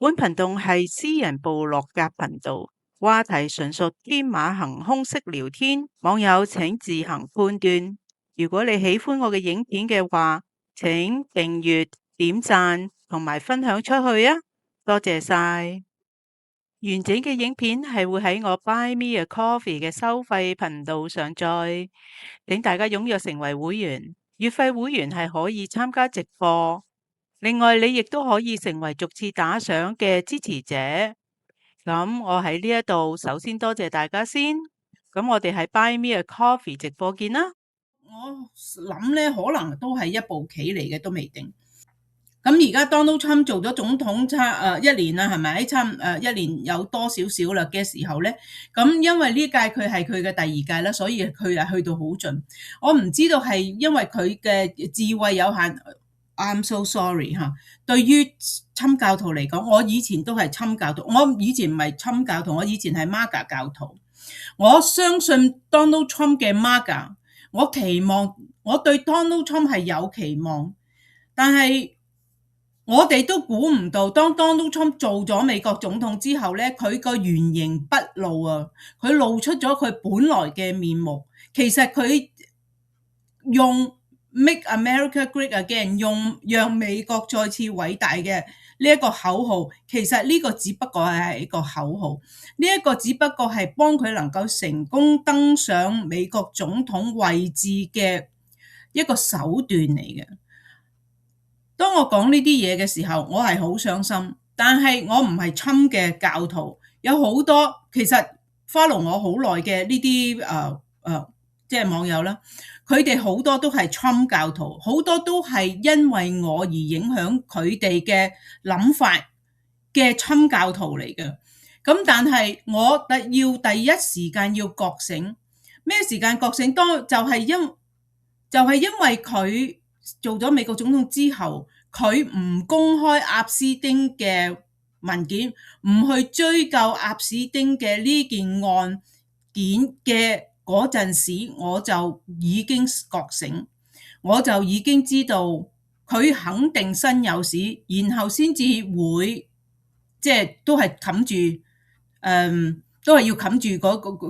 本頻道係私人部落格頻道，話題純屬天馬行空式聊天，網友請自行判斷。如果你喜歡我嘅影片嘅話，請訂閱、點讚同埋分享出去啊！多謝晒。完整嘅影片係會喺我 Buy Me a Coffee 嘅收費頻道上載，請大家踴躍成為會員。月費會員係可以參加直播。另外，你亦都可以成為逐次打賞嘅支持者。咁我喺呢一度首先多謝大家先。咁我哋喺 Buy Me a Coffee 直播見啦。我諗咧，可能都係一步棋嚟嘅，都未定。咁而家 Donald Trump 做咗總統一年啦，係咪？一年有多少少啦嘅時候咧，咁因為呢屆佢係佢嘅第二屆啦，所以佢係去到好盡。我唔知道係因為佢嘅智慧有限。I'm so sorry 嚇。對於侵教徒嚟講，我以前都係侵教徒，我以前唔係侵教徒，我以前係 MAGA 教徒。我相信 Donald Trump 嘅 MAGA， 我對 Donald Trump 係有期望，但係我哋都估唔到，當 Donald Trump 做咗美國總統之後咧，佢個原形畢露啊！佢露出咗佢本來嘅面目。其實佢用 Make America Great Again， 用讓美國再次偉大嘅呢一個口號，其實呢個只不過係一個口號，呢一個只不過係幫佢能夠成功登上美國總統位置嘅一個手段嚟嘅。當我講呢啲嘢嘅時候，我係好傷心，但係我唔係侵嘅教徒，有好多其實 follow 我好耐嘅呢啲即係網友啦，佢哋好多都係侵教徒，好多都係因為我而影響佢哋嘅諗法嘅侵教徒嚟嘅。咁但係我要第一時間要覺醒，咩時間覺醒？就係因為佢做咗美國總統之後，佢唔公開鴨斯丁嘅文件，唔去追究鴨斯丁嘅呢件案件嘅嗰陣時，我就已經覺醒，我就已經知道佢肯定身有屎，然後先至會即係都係冚住都係要冚住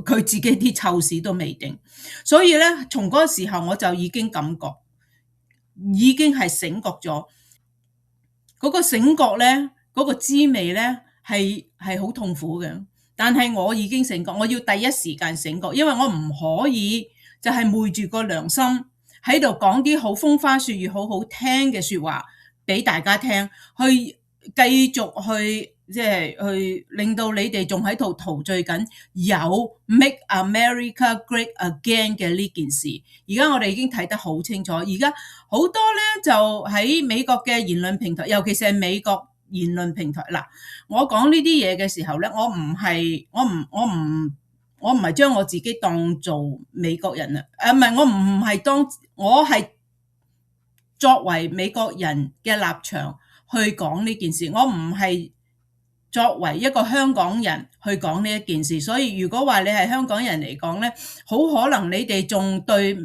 佢自己啲臭屎都未定。所以咧，從嗰個時候我就已經感覺，已經係醒覺咗。嗰個醒覺咧，嗰個滋味咧係好痛苦嘅。但係我已經醒覺，我要第一時間醒覺，因為我唔可以就係昧住個良心喺度講啲好風花雪月、好好聽嘅説話俾大家聽，去繼續去即係去令到你哋仲喺度陶醉緊有 Make America Great Again 嘅呢件事。而家我哋已經睇得好清楚，而家好多咧就喺美國嘅言論平台，尤其是係美國言論平台嗱。我講呢啲嘢嘅時候咧，我唔係將我自己當做美國人啊，唔係，我係作為美國人嘅立場去講呢件事，我唔係作為一個香港人去講呢一件事。所以如果話你係香港人嚟講咧，好可能你哋仲對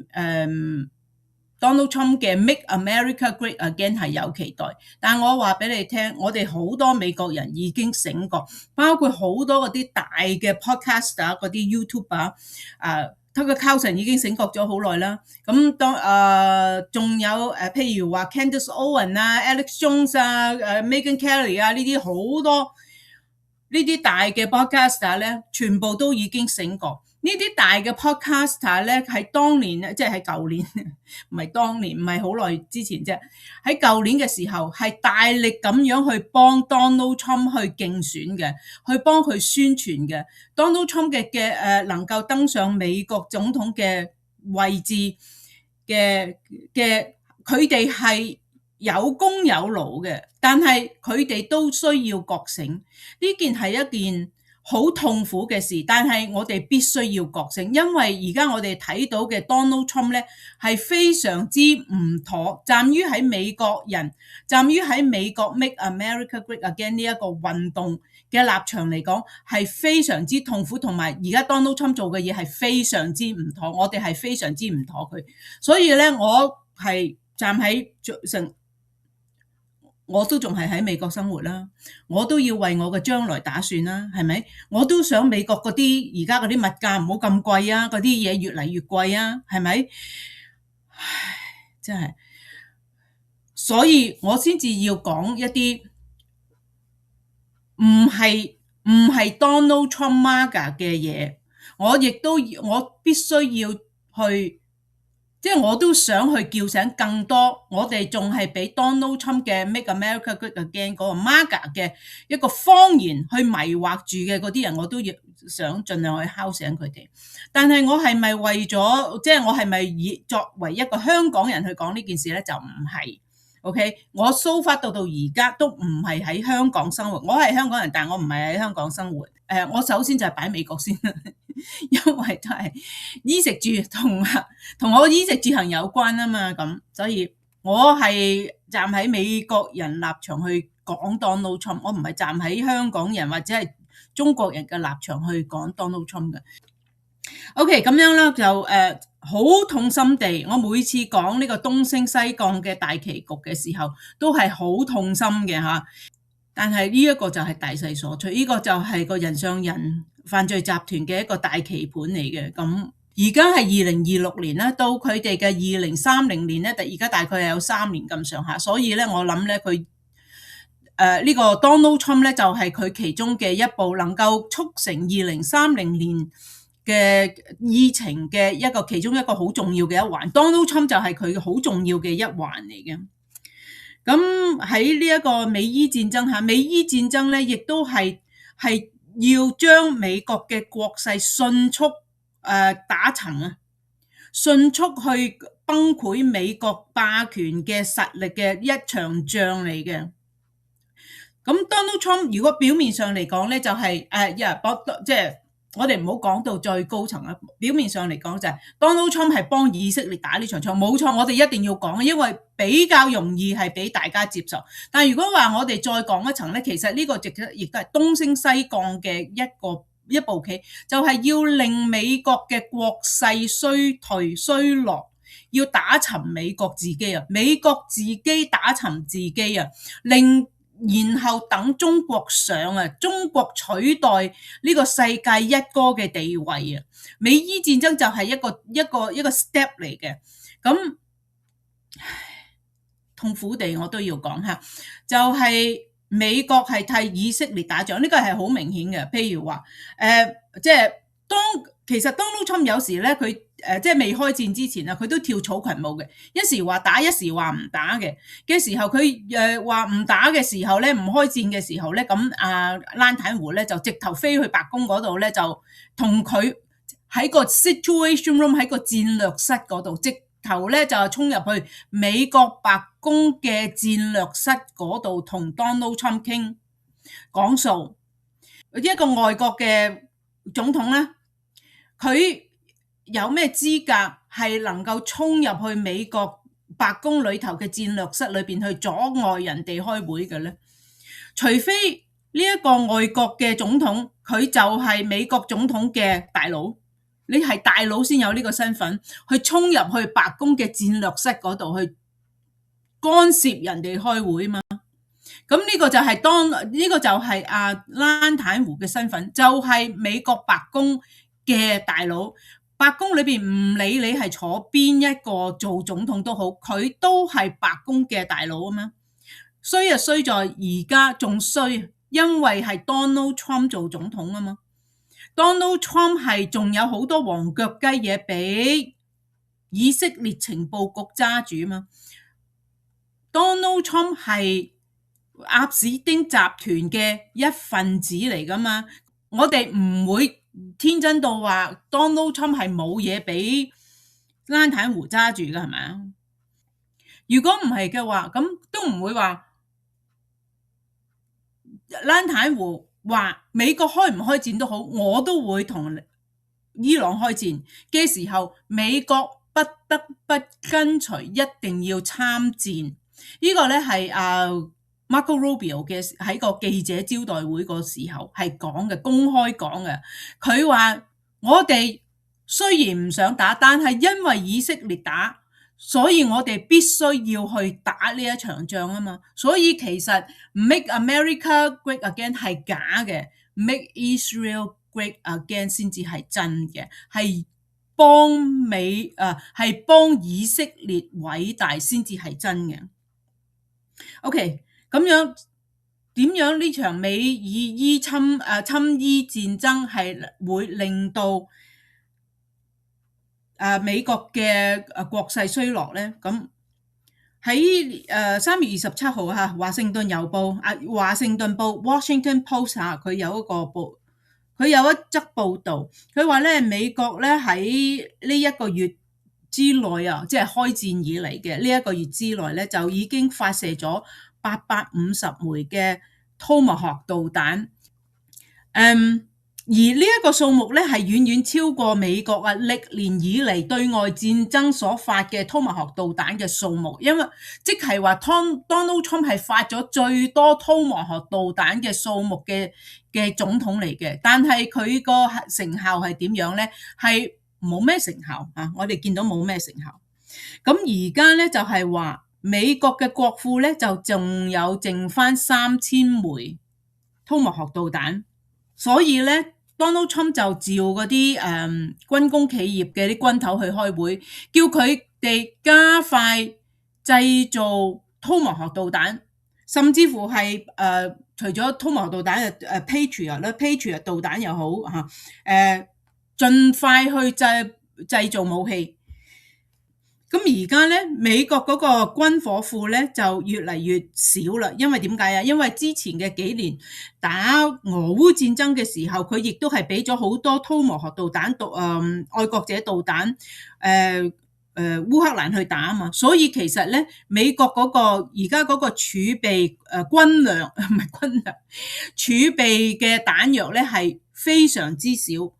Donald Trump 嘅 Make America Great Again 係有期待，但我話俾你聽，我哋好多美國人已經醒覺，包括好多嗰啲大嘅 podcaster、嗰啲 YouTuber，Tucker Carlson 已經醒覺咗好耐啦。咁仲有譬如話 Candace Owen 啊、Alex Jones 啊、Megyn Kelly 啊，呢啲好多呢啲大嘅 podcaster 咧，全部都已經醒覺。呢啲大嘅 podcaster 咧，喺當年即係喺舊年，唔係當年，唔係好耐之前啫。喺舊年嘅時候，係大力咁樣去幫 Donald Trump 去競選嘅，去幫佢宣傳嘅。Donald Trump 嘅能夠登上美國總統嘅位置嘅，佢哋係有功有勞嘅，但係佢哋都需要覺醒。呢件係一件好痛苦嘅事，但係我哋必須要覺醒，因為而家我哋睇到嘅 Donald Trump 咧係非常之唔妥，站於喺美國人，站於喺美國 Make America Great Again 呢一個運動嘅立場嚟講，係非常之痛苦，同埋而家 Donald Trump 做嘅嘢係非常之唔妥，我哋係非常之唔妥佢，所以咧我係站喺我都仲係喺美國生活啦，我都要為我嘅將來打算啦，係咪？我都想美國嗰啲而家嗰啲物價唔好咁貴啊，嗰啲嘢越嚟越貴啊，係咪？唉，真係，所以我先至要講一啲唔係 Donald Trump MAGA 嘅嘢，我必須要去。即係我都想去叫醒更多，我哋仲係俾 Donald Trump 嘅 Make America Good Again 嗰個 MAGA 嘅一個謊言去迷惑住嘅嗰啲人，我都要想盡量去敲醒佢哋。但係我係咪為咗，即係我係咪以作為一個香港人去講呢件事咧？就唔係。OK， 我 so far 到而家都唔係喺香港生活，我係香港人，但我唔係喺香港生活。我首先就係擺美國先，因為都係衣食住同我衣食住行有關啊嘛，咁所以我係站喺美國人立場去講 Donald Trump， 我唔係站喺香港人或者係中國人嘅立場去講 Donald Trump 嘅。OK， 咁樣啦，就好痛心地，我每次講呢個東升西降嘅大棋局嘅時候，都係好痛心嘅吓。但係呢一個就係大勢所趨，呢個就係個人上人犯罪集團嘅一個大棋盤嚟嘅。咁而家係2026年啦，到佢哋嘅2030年咧，而家大概係有3年咁上下，所以咧我諗咧佢呢個 Donald Trump 咧就係佢其中嘅一步，能夠促成2030年嘅議程嘅其中一個好重要嘅一環。Donald Trump 就係佢好重要嘅一環嚟嘅。咁喺呢一個美伊戰爭下，美伊戰爭咧亦都係要將美國嘅國勢迅速打沉啊，迅速去崩潰美國霸權嘅實力嘅一場仗嚟嘅。咁 Donald Trump 如果表面上嚟講咧，就係即係我哋唔好講到最高層啦。表面上嚟講就係 Donald Trump 係幫以色列打呢場仗，冇錯，我哋一定要講，因為比較容易係俾大家接受。但係如果話我哋再講一層咧，其實呢個亦都係東升西降嘅一步棋，就係要令美國嘅國勢衰退衰落，要打沉美國自己啊，美國自己打沉自己啊，然後等中國上啊，中國取代呢個世界一哥嘅地位啊。美伊戰爭就係一個 step 嚟嘅。咁痛苦地我都要講下，就係美國係替以色列打仗，呢個係好明顯嘅。譬如話即係其實 Donald Trump 有時咧，佢即係未開戰之前啊，佢都跳草裙舞嘅，一時話打，一時話唔打嘅時候，佢話唔打嘅時候咧，唔開戰嘅時候咧，咁蘭坦胡咧就直頭飛去白宮嗰度咧，就同佢喺個 situation room 喺個戰略室嗰度，直頭咧就衝入去美國白宮嘅戰略室嗰度同 Donald Trump 傾講數。一個外國嘅總統咧，佢有咩資格係能夠衝入去美國白宮裏頭嘅戰略室裏邊去阻礙人哋開會嘅咧？除非呢一個外國嘅總統，佢就係美國總統嘅大佬，你係大佬先有呢個身份去衝入去白宮嘅戰略室嗰度去干涉人哋開會嘛。咁呢個就係蘭坦胡嘅身份，就係美國白宮嘅大佬。白宮裏邊唔理你係坐邊一個做總統都好，佢都係白宮嘅大佬啊嘛。衰就衰在而家仲衰，因為係 Donald Trump 做總統啊嘛。Donald Trump 係仲有好多黃腳雞嘢俾以色列情報局揸住啊嘛。Donald Trump 係鴨士丁集團嘅一份子嚟噶嘛，我哋唔會天真到話 Donald Trump 係冇嘢俾蘭坦胡揸住噶，係咪啊？如果唔係嘅話，咁都唔會話蘭坦胡話美國開唔開戰都好，我都會同伊朗開戰嘅時候，美國不得不跟隨，一定要參戰。呢個咧係Marco Rubio 嘅喺個記者招待會個時候係講嘅，公開講嘅。佢話我哋雖然唔想打，但係因為以色列打，所以我哋必須要去打呢一場仗啊嘛。所以其實 Make America Great Again 係假嘅，Make Israel Great Again 先至係真嘅，係幫以色列偉大先至係真嘅。OK， 咁樣點樣呢場美以侵伊戰爭係會令到美國嘅國勢衰落咧？咁喺3月27號嚇，華盛頓郵報華盛頓報 Washington Post 佢有一則報導，佢話咧美國咧喺呢一個月之內啊，即係開戰以嚟嘅呢一個月之內咧，就已經發射咗850枚嘅 Tomahawk 導彈。而呢一個數目咧係遠遠超過美國歷年以嚟對外戰爭所發嘅 Tomahawk 導彈嘅數目，因為即係話 Donald Trump 係發咗最多 Tomahawk 導彈嘅數目嘅總統嚟嘅，但係佢個成效係點樣咧？係冇咩成效啊！我哋見到冇咩成效。咁而家咧就係話美國嘅國庫咧就仲有剩翻3000枚 Tomahawk 導彈，所以咧Donald Trump 就召嗰啲軍工企業嘅啲軍頭去開會，叫佢哋加快製造 Tomahawk 導彈，甚至乎係除咗 Tomahawk 導彈嘅Patriot 導彈又好嚇，盡快去製造武器。咁而家咧，美國嗰個軍火庫咧就越嚟越少啦。因為點解啊？因為之前嘅幾年打俄烏戰爭嘅時候，佢亦都係俾咗好多 Tomahawk 導彈愛國者導彈烏克蘭去打啊嘛。所以其實咧，美國嗰個而家嗰個儲備軍糧唔係軍糧儲備嘅彈藥咧係非常之少，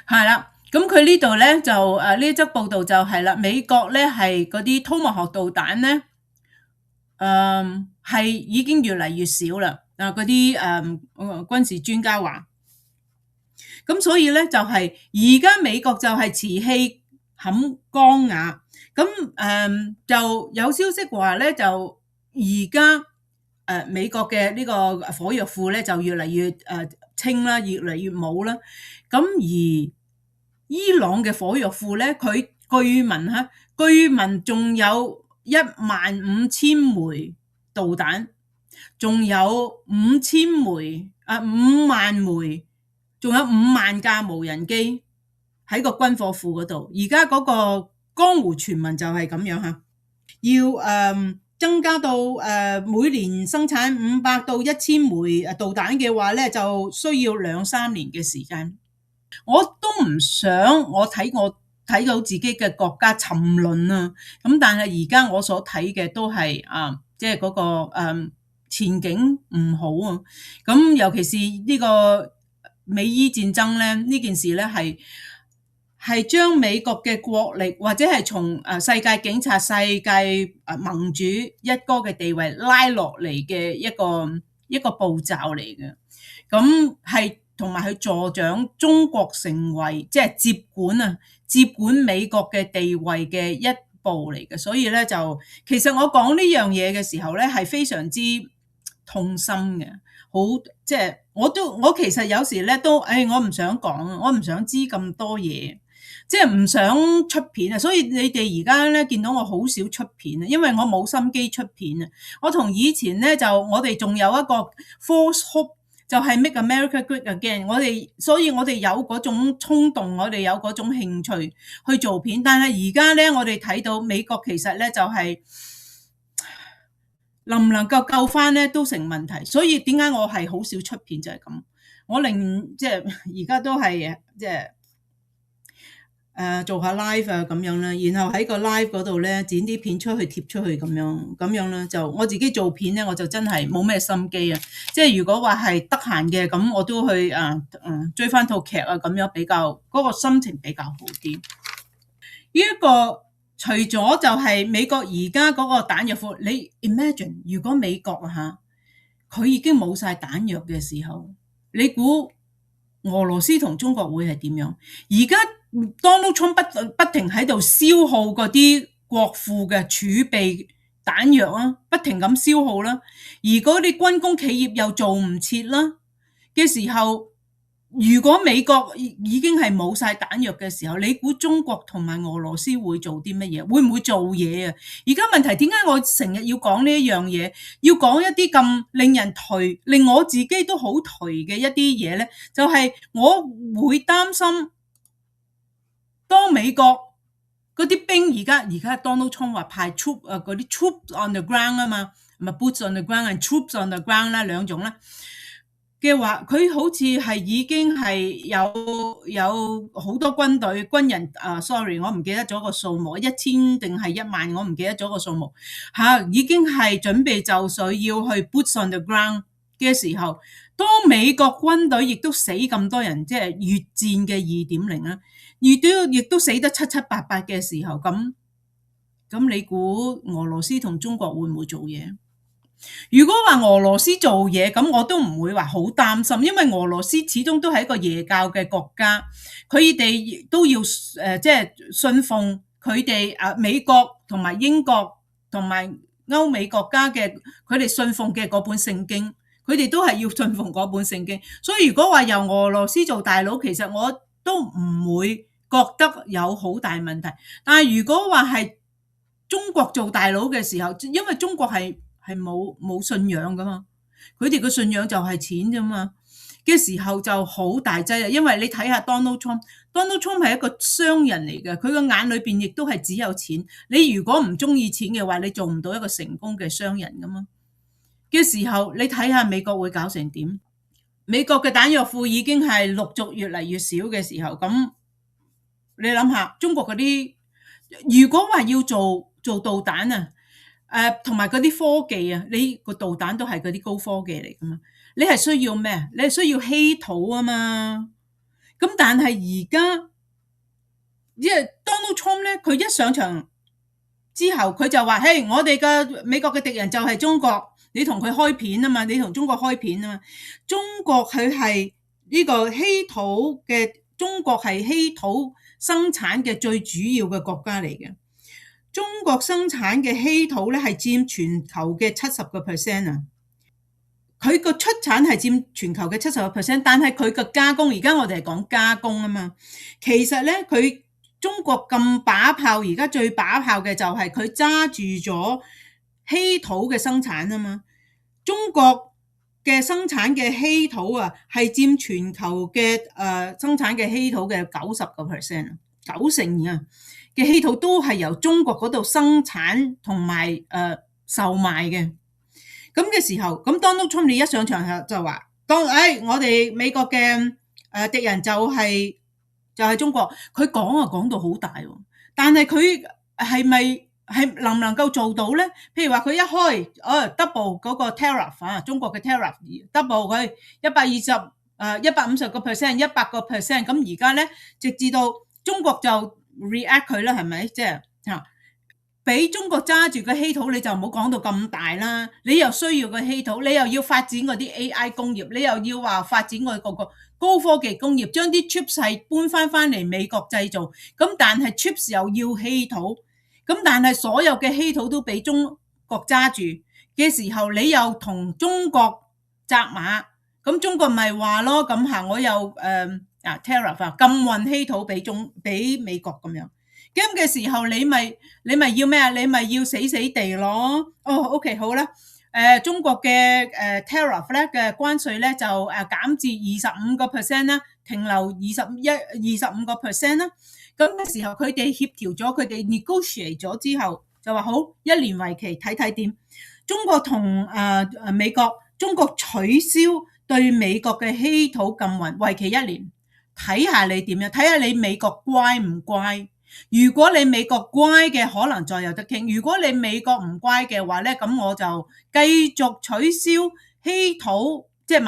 係啦。咁佢呢度咧就呢則報道就係啦，美國咧係嗰啲 Tomahawk 導彈咧，係已經越嚟越少啦。嗰啲軍事專家話，咁所以咧就係而家美國就係瓷器冚缸瓦。咁就有消息話咧，就而家美國嘅呢個火藥庫咧就越嚟越清啦，越嚟越冇啦。咁而伊朗嘅火藥庫咧，佢據聞仲有15000枚導彈，仲有5萬枚，仲有5萬架無人機喺個軍火庫嗰度。而家嗰個江湖傳聞就係咁樣嚇，要增加到每年生產500到1000枚導彈嘅話咧，就需要2-3年嘅時間。我都唔想我睇到自己嘅國家沉淪啊！咁但係而家我所睇嘅都係即係嗰個前景唔好啊！咁尤其是呢個美伊戰爭咧，呢件事咧係將美國嘅國力或者係從世界警察、世界盟主一哥嘅地位拉落嚟嘅一個步驟嚟嘅。咁係同埋去助長中國成為即係接管美國嘅地位嘅一步嚟嘅。所以咧就其實我講呢樣嘢嘅時候咧係非常之痛心嘅，好即係我其實有時咧都我唔想講，我唔想知咁多嘢，即係唔想出片啊。所以你哋而家咧見到我好少出片啊，因為我冇心機出片啊。我同以前咧就我哋仲有一個 false hope。就係 Make America Great Again，所以我哋有嗰種衝動，我哋有嗰種興趣去做片。但係而家咧，我哋睇到美國其實咧就係能唔能夠救翻咧都成問題。所以點解我係好少出片就係咁。我即係而家都係即係做下 live 咁樣啦，然後喺個 live 嗰度咧剪啲片出去貼出去咁樣啦。就我自己做片咧，我就真係冇咩心機啊。即係如果話係得閒嘅，咁我都去追翻套劇啊，咁樣比較嗰個心情比較好啲。呢一個除咗就係美國而家嗰個彈藥庫，你 imagine 如果美國佢已經冇晒彈藥嘅時候，你估俄羅斯同中國會係點樣？而家 Donald Trump 不停喺度消耗嗰啲國庫嘅儲備彈藥啊，不停咁消耗啦。而嗰啲軍工企業又做唔切啦嘅時候，如果美國已經係冇晒彈藥嘅時候，你估中國同埋俄羅斯會做啲乜嘢？會唔會做嘢啊？而家問題點解我成日要講呢一樣嘢，要講一啲咁令人頹，令我自己都好頹嘅一啲嘢呢？就係我會擔心。當美國嗰啲兵而家 Donald Trump 話派 嗰啲 troops on the ground 啊嘛，唔係 boots on the ground and troops on the ground 啦，兩種啦嘅話，佢好似係已經係有好多軍人sorry 我唔記得咗個數目，1000定係1萬，我唔記得咗個數目已經係準備就緒要去 boots on the ground 嘅時候，當美國軍隊亦都死咁多人，即係越戰嘅2.0啦。亦都死得七七八八嘅時候，咁你估俄羅斯同中國會唔會做嘢？如果話俄羅斯做嘢，咁我都唔會話好擔心，因為俄羅斯始終都係一個耶教嘅國家，佢哋都要即係信奉佢哋美國同埋英國同埋歐美國家嘅佢哋信奉嘅嗰本聖經，佢哋都係要信奉嗰本聖經。所以如果話由俄羅斯做大佬，其實我都唔會覺得有好大問題，但係如果話係中國做大佬嘅時候，因為中國係冇信仰噶嘛，佢哋嘅信仰就係錢啫嘛嘅時候就好大劑啊！因為你睇下 Donald Trump 係一個商人嚟嘅，佢個眼裏邊亦都係只有錢。你如果唔中意錢嘅話，你做唔到一個成功嘅商人噶嘛嘅時候，你睇下美國會搞成點？美國嘅彈藥庫已經係陸續越嚟越少嘅時候，咁你諗下，中國嗰啲如果話要做導彈啊，同埋嗰啲科技啊，你個導彈都係嗰啲高科技嚟噶嘛？你係需要咩？你係需要稀土啊嘛？咁但係而家，因為 Donald Trump 咧，佢一上場之後，佢就話：嘿，我哋嘅美國嘅敵人就係中國，你同佢開片啊嘛，你同中國開片啊嘛。中國佢係呢個稀土嘅，中國係稀土生產嘅最主要嘅國家嚟嘅。中國生產嘅稀土咧係佔全球嘅70%啊，佢個出產係佔全球嘅70%，但係佢個加工，而家我哋係講加工啊嘛。其實咧，佢中國咁把炮，而家最把炮嘅就係佢揸住咗稀土嘅生產啊嘛。中國嘅生產嘅稀土啊，係佔全球嘅生產嘅稀土嘅90%，九成啊嘅稀土都係由中國嗰度生產同埋售賣嘅。咁嘅時候，咁 Donald Trump 你一上場就話，我哋美國嘅敵人就係中國。佢講到好大喎，但係佢係能唔能夠做到咧？譬如話佢一開double 嗰個 tariff 中國嘅 tariff double 佢150%、100%，咁而家咧直至到中國就 react 佢啦，係咪？即係俾中國揸住個稀土，你就唔好講到咁大啦。你又需要個稀土，你又要發展嗰啲 AI 工業，你又要話發展個高科技工業，將啲 chips 係搬翻嚟美國製造。咁但係 chips 又要稀土，咁但係所有嘅稀土都俾中國揸住嘅時候，你又同中國責罵，咁中國咪話咯，咁我又tariff 禁運稀土俾美國咁樣。咁嘅時候，你咪要咩啊？你咪要死死地咯。OK 好啦。中國嘅tariff 咧嘅關稅咧就減至25%啦，停留25%啦。咁嘅時候，佢哋協調咗，佢哋 negotiate 咗之後，就話好1年為期睇睇點。中國同美國，中國取消對美國嘅稀土禁運，為期1年，睇下你點樣，睇下你美國乖唔乖。如果你美國乖嘅，可能再有得傾。如果你美國唔乖嘅話咧，咁我就繼續取消稀土，即係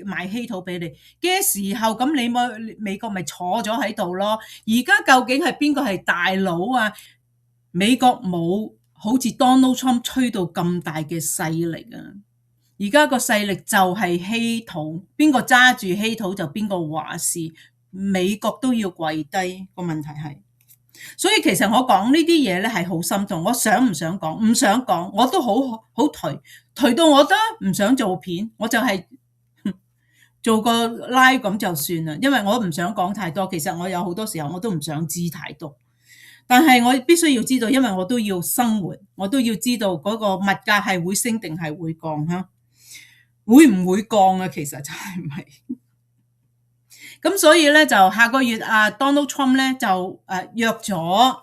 賣稀土俾你嘅時候，咁你美國咪坐咗喺度咯。而家究竟係邊個係大佬啊？美國冇好似 Donald Trump 吹到咁大嘅勢力啊！而家個勢力就係稀土，邊個揸住稀土就邊個話事。美國都要跪低，個問題係。所以其實我講呢啲嘢咧係好心痛，我想唔想講？唔想講，我都好頹到我都唔想做片，我就係做個 live 咁就算啦，因為我唔想講太多。其實我有好多時候我都唔想知太多，但係我必須要知道，因為我都要生活，我都要知道嗰個物價係會升定係會降嚇，會唔會降啊？其實就係唔係？咁所以咧就下個月Donald Trump 咧就約咗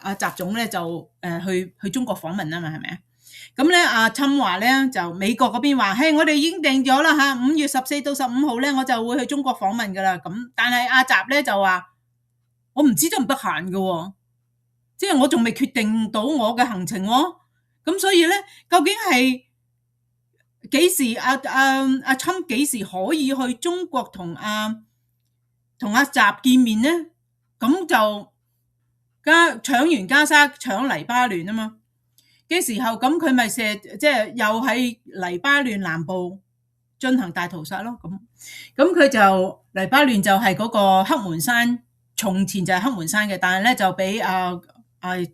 習總咧就去中國訪問啊嘛，係咪啊？咁咧侵話咧就美國嗰邊話，嘿，我哋已經定咗啦嚇，5月14到15號咧我就會去中國訪問噶啦。咁但係習咧就話我唔知得唔得閒嘅喎，即係我仲未決定到我嘅行程喎。咁所以咧究竟係幾時侵幾時可以去中國同習見面咧？咁就搶完加沙搶黎巴嫩啊嘛嘅時候，咁佢咪即係又喺黎巴嫩南部進行大屠殺咯。咁佢就黎巴嫩就係嗰個黑門山，從前就係黑門山嘅，但係咧就俾特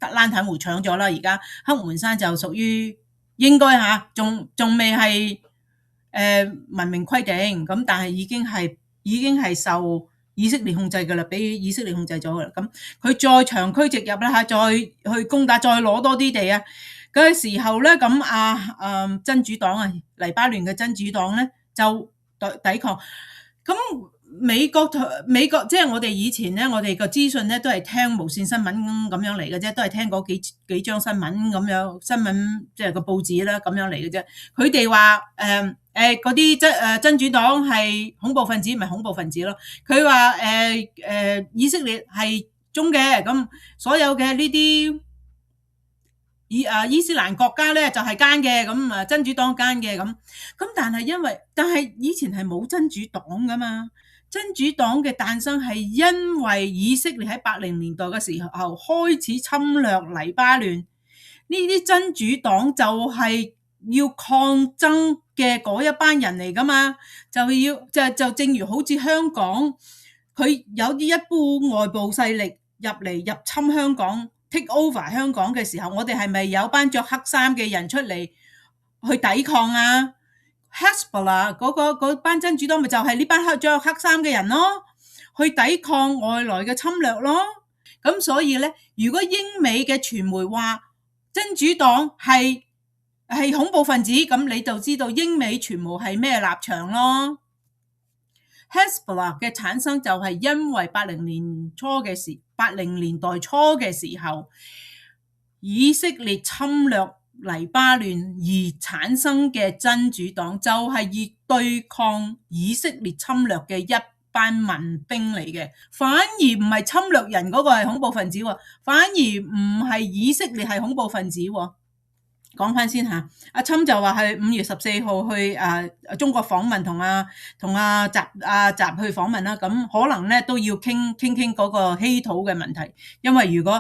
蘭坦湖搶咗啦。而家黑門山就屬於應該仲未係文明規定咁，但係已經係受以色列控制㗎啦，俾以色列控制咗㗎啦。咁佢再長驅直入啦，再去攻打，再攞多啲地啊嘅時候咧，咁真主黨黎巴嫩嘅真主黨咧就抵抗。咁美國即係我哋以前咧，我哋個資訊咧都係聽無線新聞咁樣嚟嘅啫，都係聽嗰幾張新聞咁樣，新聞即係個報紙啦咁樣嚟嘅啫。佢哋話嗰啲真主黨係恐怖分子，唔係恐怖分子咯。佢話以色列係忠嘅，咁所有嘅呢啲伊斯蘭國家咧就係奸嘅，咁真主黨奸嘅咁。但係以前係冇真主黨噶嘛。真主黨嘅誕生係因為以色列喺80年代嘅時候開始侵略黎巴嫩，呢啲真主黨就係要抗爭嘅嗰一班人嚟噶嘛，就正如好似香港，佢有啲一部外部勢力入侵香港 take over 香港嘅時候，我哋係咪有班着黑衫嘅人出嚟去抵抗啊？Hezbollah 嗰班真主黨咪就係呢班着黑衫嘅人咯，去抵抗外來嘅侵略咯。咁所以咧，如果英美嘅傳媒話真主黨係恐怖分子，咁你就知道英美傳媒係咩立場咯。Hezbollah 嘅產生就係因為80年代初嘅時候，以色列侵略黎巴嫩而產生嘅真主黨，就係以對抗以色列侵略嘅一班民兵嚟嘅，反而唔係侵略人嗰個係恐怖分子，反而唔係以色列係恐怖分子。講翻先吓，阿侵就話係5月14號去中國訪問，同習去訪問啦。咁可能咧都要傾嗰個稀土嘅問題，因為如果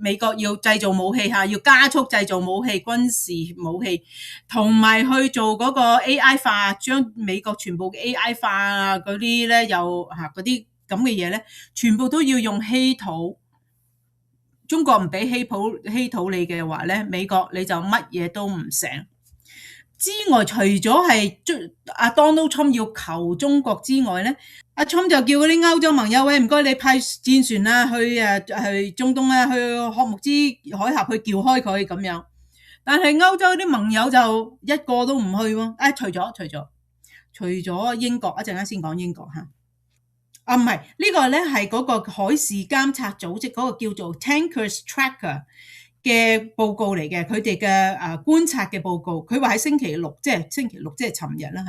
美國要製造武器要加速製造武器、軍事武器，同埋去做嗰個 AI 化，將美國全部嘅 AI 化嗰啲咧，又嗰啲咁嘅嘢咧，全部都要用稀土。中國唔俾稀土你嘅話咧，美國你就乜嘢都唔成。之外，除咗係Donald Trump 要求中國之外咧，Trump 就叫嗰啲歐洲盟友，喂，唔該你派戰船啊去中東啊，去霍木茲海峽去撬開佢咁樣。但係歐洲啲盟友就一個都唔去喎。除咗英國，一陣間先講英國嚇。唔係，呢個咧係嗰個海事監察組織嗰個叫做 Tankers Tracker 嘅報告嚟嘅，佢哋嘅觀察嘅報告。佢話喺星期六即係尋日啦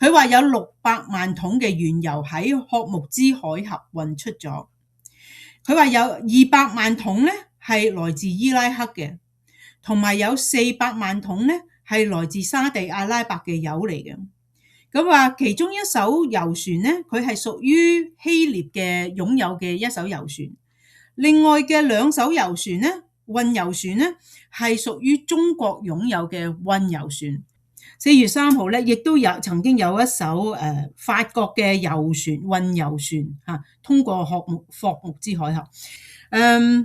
嚇，佢話有600萬桶嘅原油喺霍木茲海峽運出咗。佢話有200萬桶咧係來自伊拉克嘅，同埋有400萬桶咧係來自沙地阿拉伯嘅油嚟嘅。咁話其中一艘油船咧，佢係屬於希臘嘅擁有嘅一艘油船。另外嘅2艘油船咧，運油船咧係屬於中國擁有嘅運油船。4月3號咧，亦都曾經有一艘法國嘅運油船通過霍木茲海峽。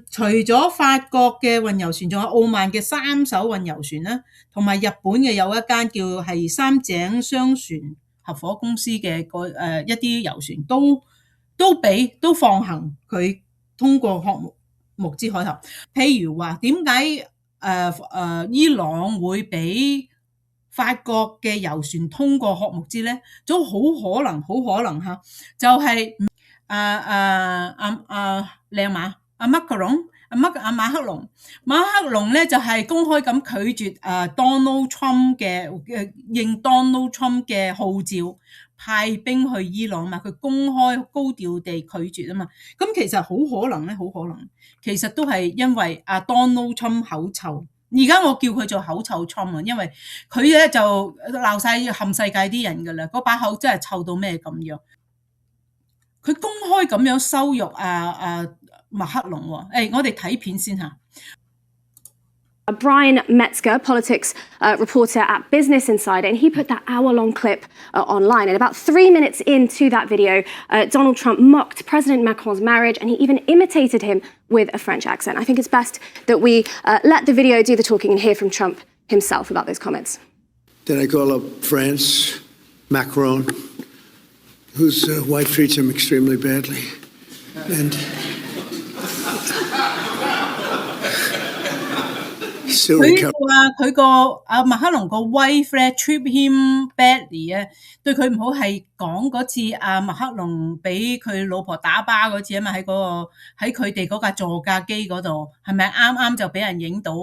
除咗法國嘅運油船，仲有澳曼嘅3艘運油船啦，同埋日本嘅有一間叫係三井商船合夥公司嘅一啲油船都放行佢通過霍木茲海峽。譬如話點解伊朗會俾法國嘅油船通過霍木茲咧？都好可能就係靚馬馬克龍咧就係公開咁拒絕Donald Trump 應 Donald Trump 嘅號召派兵去伊朗嘛，佢公開高調地拒絕啊嘛。咁其實好可能其實都係因為Donald Trump 口臭。而家我叫佢做口臭 Trump 啊，因為佢咧就鬧晒冚世界啲人噶啦，嗰把口真係臭到咩咁樣。佢公開咁樣羞辱麥克龍喎。我哋睇片先吓。Brian Metzger, politics reporter at Business Insider, and he put that hour-long clip online. And about 3 minutes into that video, Donald Trump mocked President Macron's marriage, and he even imitated him with a French accent. I think it's best that we let the video do the talking and hear from Trump himself about those comments. Then I call up France, Macron, whose wife treats him extremely badly, and佢話佢個麥克龍個 wife 咧 treat him badly 啊，對佢唔好，係講嗰次麥克龍俾佢老婆打巴嗰次啊嘛，喺佢哋嗰架座駕機嗰度，係咪啱啱就俾人影到？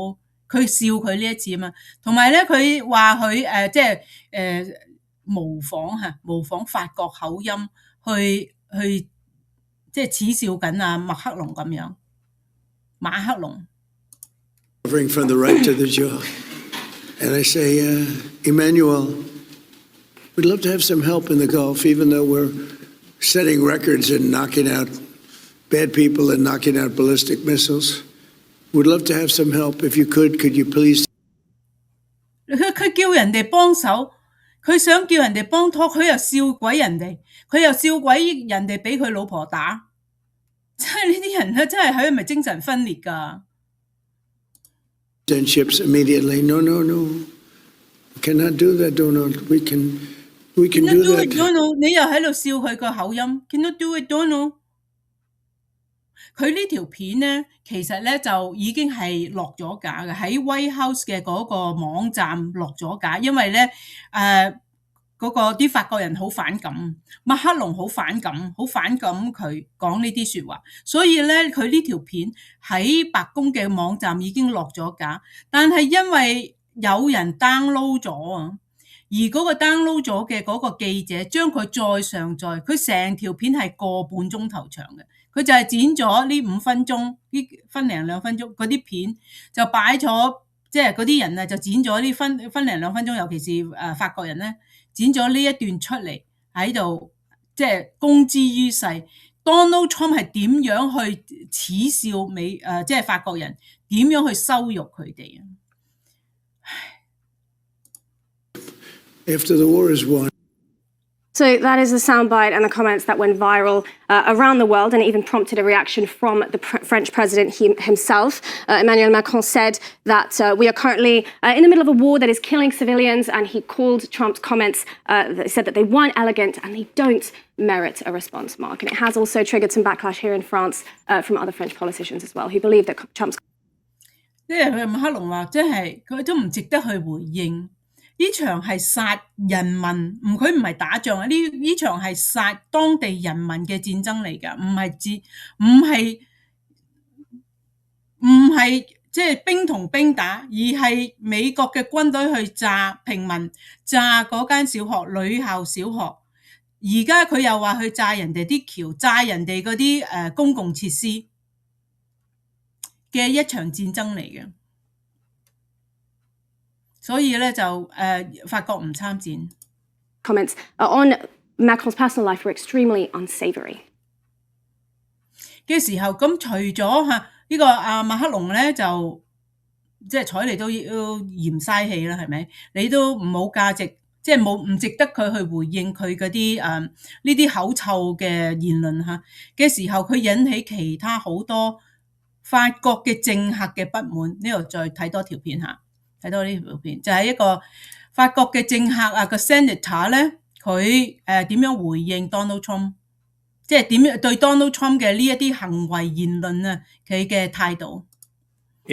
佢笑佢呢一次啊嘛，同埋咧佢話佢即係模仿法國口音去即係恥笑緊麥克龍咁樣，馬克龍。Covering from the right to the jaw. And I say, Emmanuel, we'd love to have some help in the Gulf, even though we're setting records and knocking out bad people and knocking out ballistic missiles. We'd love to have some help. If you could you please? 佢叫人哋幫手，佢想叫人哋幫拖，佢又笑鬼人哋，俾佢老婆打。真係呢啲人咧，真係係咪精神分裂㗎？Send ships immediately. No. We cannot do that, Donald. We can do that. Donald, 你又喺度笑佢個口音。Cannot do it, Donald. 佢呢條片咧，其實咧就已經係落咗架嘅，喺 White House 嘅嗰個網站落咗架，因為咧嗰個啲法國人好反感，麥克龍好反感佢講呢啲說話，所以咧佢呢條片喺白宮嘅網站已經落咗架，但係因為有人 download 咗啊，而嗰個 download 咗嘅嗰個記者將佢再上載，佢成條片係個半鐘頭長嘅，佢就係剪咗呢5分鐘，呢分零2分鐘嗰啲片就擺咗，即係嗰啲人啊就剪咗呢分零2分鐘，尤其是法國人咧。剪咗呢一段出嚟喺度，即係公之於世。Donald Trump 係點樣去恥笑即係法國人，點樣去羞辱佢哋啊？After the war is won. So that is a soundbite and the comments that went viral around the world and even prompted a reaction from the French president himself. Emmanuel Macron said that we are currently in the middle of a war that is killing civilians, and he called Trump's comments, said that they weren't elegant and they don't merit a response, Mark. And it has also triggered some backlash here in France from other French politicians as well, who believe that Trump's... 即係佢馬克龍話，即係佢都唔值得去回應。呢場係殺人民，佢唔係打仗啊！呢場係殺當地人民嘅戰爭嚟㗎，唔係即係兵同兵打，而係美國嘅軍隊去炸平民，炸嗰間小學女校小學。而家佢又話去炸人哋啲橋，炸人哋嗰啲公共設施嘅一場戰爭嚟嘅。所以咧就法國唔參戰。Comments on Macron's personal life were extremely unsavory. 嘅時候，咁除咗呢個馬克龍咧就即係睬你都嫌嘥氣啦，係咪？你都冇價值，即係唔值得佢去回應佢嗰啲呢啲口臭嘅言論嚇嘅時候，佢引起其他好多法國嘅政客嘅不滿。呢度再睇多條片嚇，睇多呢條片就係一個法國嘅政客啊，個 Senator 咧，佢點樣回應 Donald Trump， 即係點樣對 Donald Trump 嘅呢一啲行為言論啊，佢嘅態度。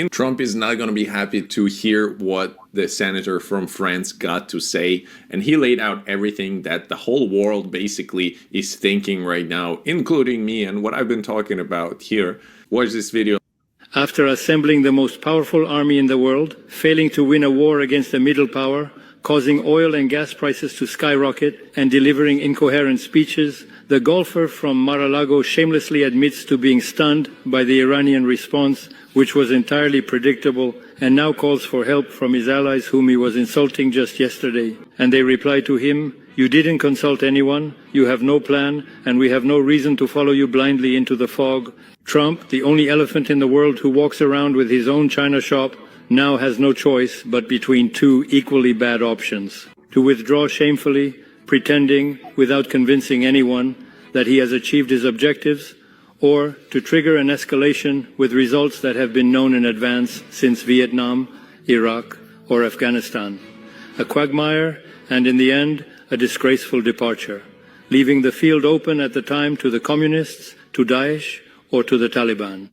Trump is not going to be happy to hear what the senator from France got to say, and he laid out everything that the whole world basically is thinking right now, including me. And what I've been talking about here. Watch this video. After assembling the most powerful army in the world, failing to win a war against a middle power, causing oil and gas prices to skyrocket, and delivering incoherent speeches, the golfer from Mar-a-Lago shamelessly admits to being stunned by the Iranian response, which was entirely predictable, and now calls for help from his allies whom he was insulting just yesterday. And they reply to him, "You didn't consult anyone, you have no plan, and we have no reason to follow you blindly into the fog." Trump, the only elephant in the world who walks around with his own China shop, now has no choice but between two equally bad options: to withdraw shamefully, pretending, without convincing anyone, that he has achieved his objectives, or to trigger an escalation with results that have been known in advance since Vietnam, Iraq, or Afghanistan. A quagmire, and in the end, a disgraceful departure, leaving the field open at the time to the communists, to Daesh, or to the Taliban.